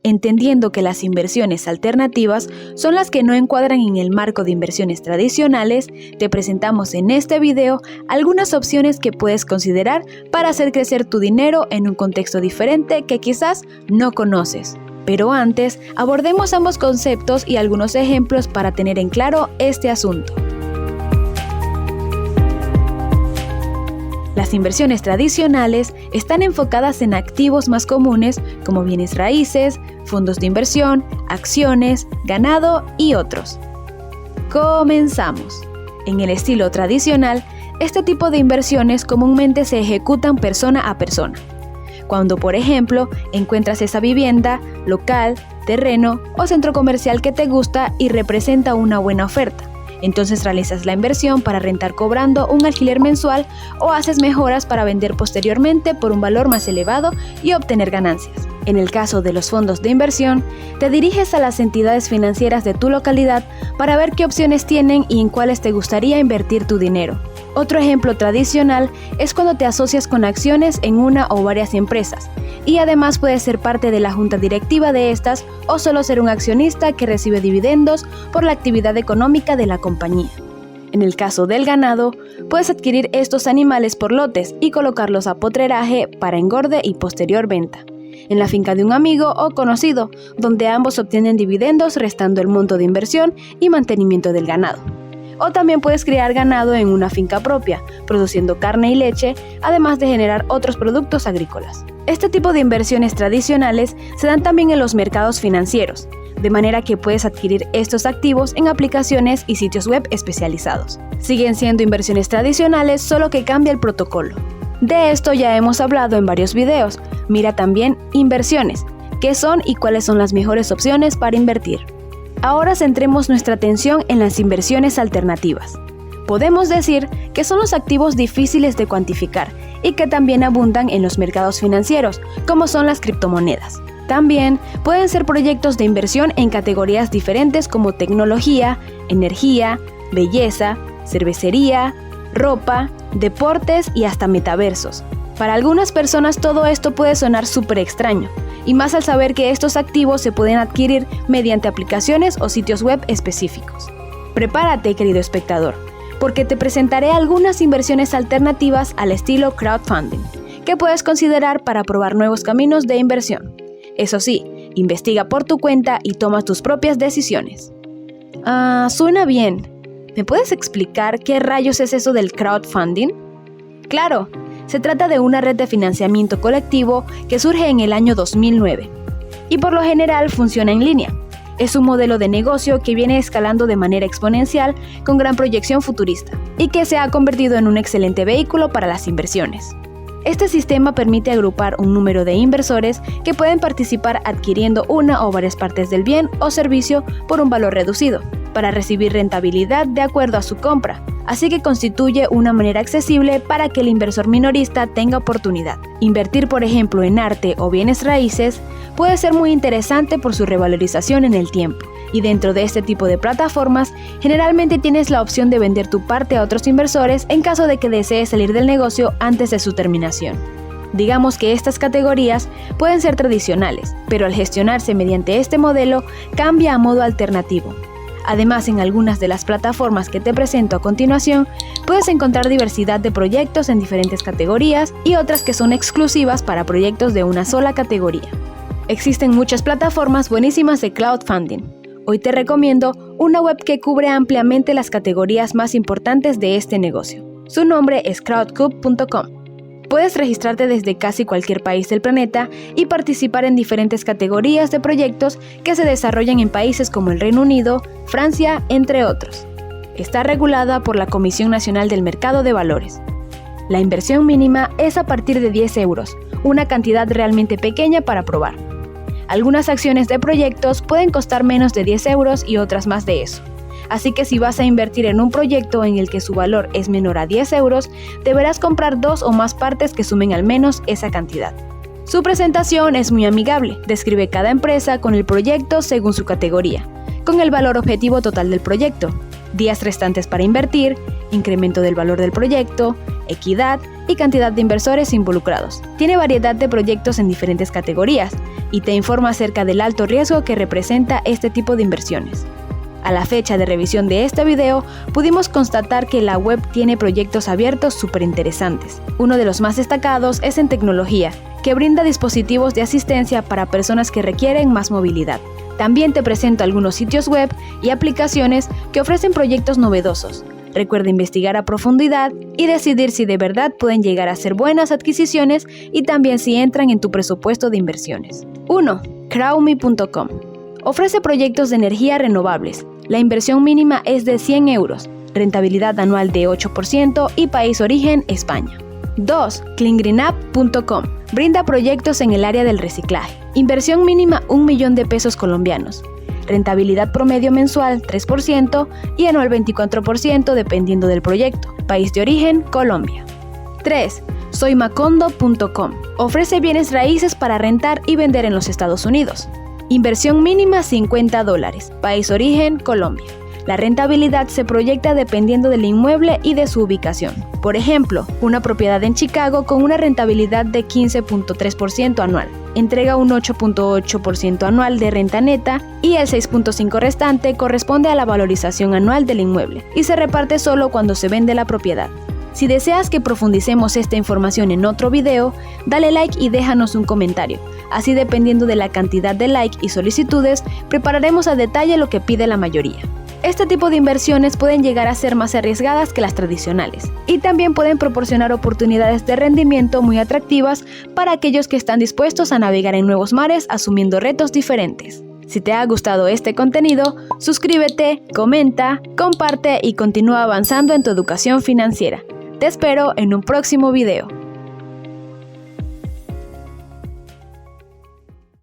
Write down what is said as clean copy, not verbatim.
entendiendo que las inversiones alternativas son las que no encuadran en el marco de inversiones tradicionales, te presentamos en este video algunas opciones que puedes considerar para hacer crecer tu dinero en un contexto diferente que quizás no conoces. Pero antes, abordemos ambos conceptos y algunos ejemplos para tener en claro este asunto. Las inversiones tradicionales están enfocadas en activos más comunes como bienes raíces, fondos de inversión, acciones, ganado y otros. Comenzamos. En el estilo tradicional, este tipo de inversiones comúnmente se ejecutan persona a persona. Cuando, por ejemplo, encuentras esa vivienda, local, terreno o centro comercial que te gusta y representa una buena oferta. Entonces realizas la inversión para rentar cobrando un alquiler mensual o haces mejoras para vender posteriormente por un valor más elevado y obtener ganancias. En el caso de los fondos de inversión, te diriges a las entidades financieras de tu localidad para ver qué opciones tienen y en cuáles te gustaría invertir tu dinero. Otro ejemplo tradicional es cuando te asocias con acciones en una o varias empresas y además puedes ser parte de la junta directiva de estas o solo ser un accionista que recibe dividendos por la actividad económica de la compañía. En el caso del ganado, puedes adquirir estos animales por lotes y colocarlos a potreraje para engorde y posterior venta en la finca de un amigo o conocido, donde ambos obtienen dividendos restando el monto de inversión y mantenimiento del ganado. O también puedes criar ganado en una finca propia, produciendo carne y leche, además de generar otros productos agrícolas. Este tipo de inversiones tradicionales se dan también en los mercados financieros, de manera que puedes adquirir estos activos en aplicaciones y sitios web especializados. Siguen siendo inversiones tradicionales, solo que cambia el protocolo. De esto ya hemos hablado en varios videos. Mira también inversiones, qué son y cuáles son las mejores opciones para invertir. Ahora centremos nuestra atención en las inversiones alternativas. Podemos decir que son los activos difíciles de cuantificar y que también abundan en los mercados financieros, como son las criptomonedas. También pueden ser proyectos de inversión en categorías diferentes como tecnología, energía, belleza, cervecería, ropa, deportes y hasta metaversos. Para algunas personas todo esto puede sonar súper extraño, y más al saber que estos activos se pueden adquirir mediante aplicaciones o sitios web específicos. Prepárate, querido espectador, porque te presentaré algunas inversiones alternativas al estilo crowdfunding, que puedes considerar para probar nuevos caminos de inversión. Eso sí, investiga por tu cuenta y toma tus propias decisiones. Suena bien. ¿Me puedes explicar qué rayos es eso del crowdfunding? Claro, se trata de una red de financiamiento colectivo que surge en el año 2009 y por lo general funciona en línea. Es un modelo de negocio que viene escalando de manera exponencial con gran proyección futurista y que se ha convertido en un excelente vehículo para las inversiones. Este sistema permite agrupar un número de inversores que pueden participar adquiriendo una o varias partes del bien o servicio por un valor reducido, para recibir rentabilidad de acuerdo a su compra, así que constituye una manera accesible para que el inversor minorista tenga oportunidad. Invertir, por ejemplo, en arte o bienes raíces puede ser muy interesante por su revalorización en el tiempo, y dentro de este tipo de plataformas, generalmente tienes la opción de vender tu parte a otros inversores en caso de que desees salir del negocio antes de su terminación. Digamos que estas categorías pueden ser tradicionales, pero al gestionarse mediante este modelo, cambia a modo alternativo. Además, en algunas de las plataformas que te presento a continuación, puedes encontrar diversidad de proyectos en diferentes categorías y otras que son exclusivas para proyectos de una sola categoría. Existen muchas plataformas buenísimas de crowdfunding. Hoy te recomiendo una web que cubre ampliamente las categorías más importantes de este negocio. Su nombre es crowdcube.com. Puedes registrarte desde casi cualquier país del planeta y participar en diferentes categorías de proyectos que se desarrollan en países como el Reino Unido, Francia, entre otros. Está regulada por la Comisión Nacional del Mercado de Valores. La inversión mínima es a partir de 10 euros, una cantidad realmente pequeña para probar. Algunas acciones de proyectos pueden costar menos de 10 euros y otras más de eso. Así que si vas a invertir en un proyecto en el que su valor es menor a 10 euros, deberás comprar 2 o más partes que sumen al menos esa cantidad. Su presentación es muy amigable, describe cada empresa con el proyecto según su categoría, con el valor objetivo total del proyecto, días restantes para invertir, incremento del valor del proyecto, equidad y cantidad de inversores involucrados. Tiene variedad de proyectos en diferentes categorías y te informa acerca del alto riesgo que representa este tipo de inversiones. A la fecha de revisión de este video, pudimos constatar que la web tiene proyectos abiertos súper interesantes. Uno de los más destacados es en tecnología, que brinda dispositivos de asistencia para personas que requieren más movilidad. También te presento algunos sitios web y aplicaciones que ofrecen proyectos novedosos. Recuerda investigar a profundidad y decidir si de verdad pueden llegar a ser buenas adquisiciones y también si entran en tu presupuesto de inversiones. 1. Crowdme.com. Ofrece proyectos de energía renovables. La inversión mínima es de 100 euros, rentabilidad anual de 8% y país origen España. 2. Cleangreenup.com. Brinda proyectos en el área del reciclaje. Inversión mínima 1 millón de pesos colombianos. Rentabilidad promedio mensual 3% y anual 24% dependiendo del proyecto. País de origen Colombia. 3. Soymacondo.com. Ofrece bienes raíces para rentar y vender en los Estados Unidos. Inversión mínima $50. País origen Colombia. La rentabilidad se proyecta dependiendo del inmueble y de su ubicación. Por ejemplo, una propiedad en Chicago con una rentabilidad de 15.3% anual. Entrega un 8.8% anual de renta neta y el 6.5% restante corresponde a la valorización anual del inmueble y se reparte solo cuando se vende la propiedad. Si deseas que profundicemos esta información en otro video, dale like y déjanos un comentario. Así, dependiendo de la cantidad de like y solicitudes, prepararemos a detalle lo que pide la mayoría. Este tipo de inversiones pueden llegar a ser más arriesgadas que las tradicionales y también pueden proporcionar oportunidades de rendimiento muy atractivas para aquellos que están dispuestos a navegar en nuevos mares asumiendo retos diferentes. Si te ha gustado este contenido, suscríbete, comenta, comparte y continúa avanzando en tu educación financiera. Te espero en un próximo video.